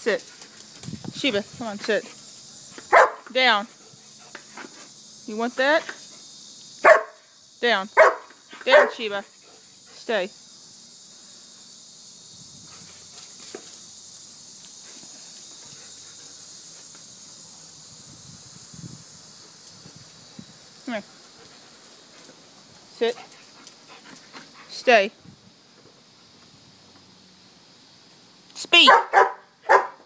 Sit. Sheba, come on, sit. Down. You want that? Down. Down, Sheba. Stay. Come here. Sit. Stay. Speak.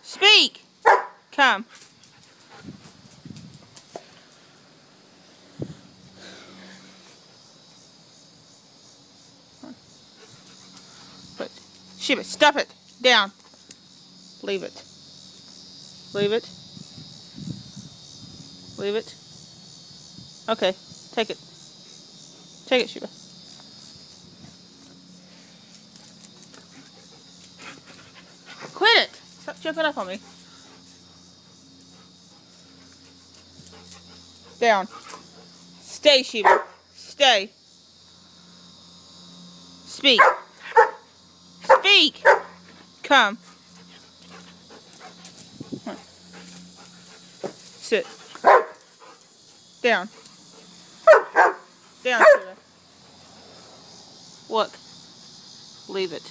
Speak. Come. Put. Sheba, stuff it. Down. Leave it. Leave it. Leave it. Okay. Take it. Take it, Sheba. Quit it! Stop jumping up on me. Down. Stay, Sheba. Stay. Speak. Speak! Come. Sit. Down. Down, Sheba. Look. Leave it.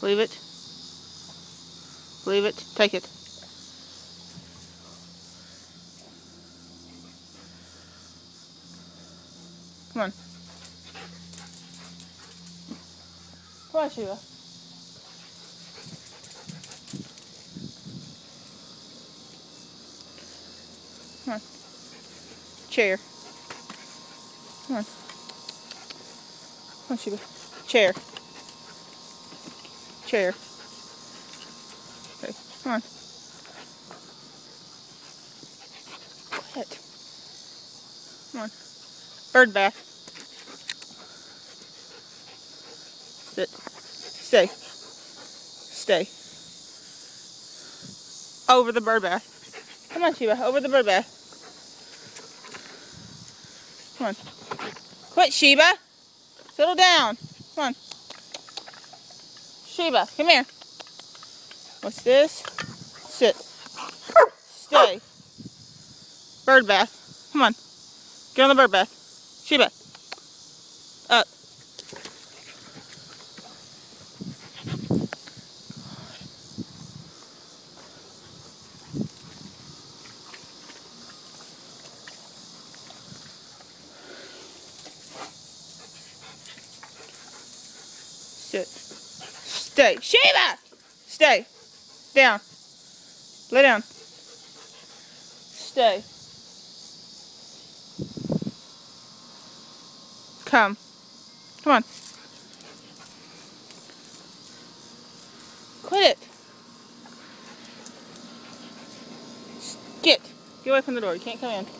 Leave it. Leave it. Take it. Come on. Come on, Sheba. Come on. Chair. Come on. Come on, Sheba. Chair. Chair. Okay, come on. Quit. Come on. Bird bath. Sit. Stay. Stay. Over the bird bath. Come on, Sheba. Over the bird bath. Come on. Quit, Sheba. Settle down. Come on. Sheba, come here. What's this? Sit. Stay. Bird bath. Come on. Get on the bird bath. Sheba. Up. Sit. Stay. Sheba! Stay. Down. Lay down. Stay. Come. Come on. Quit it. Get away from the door. You can't come in.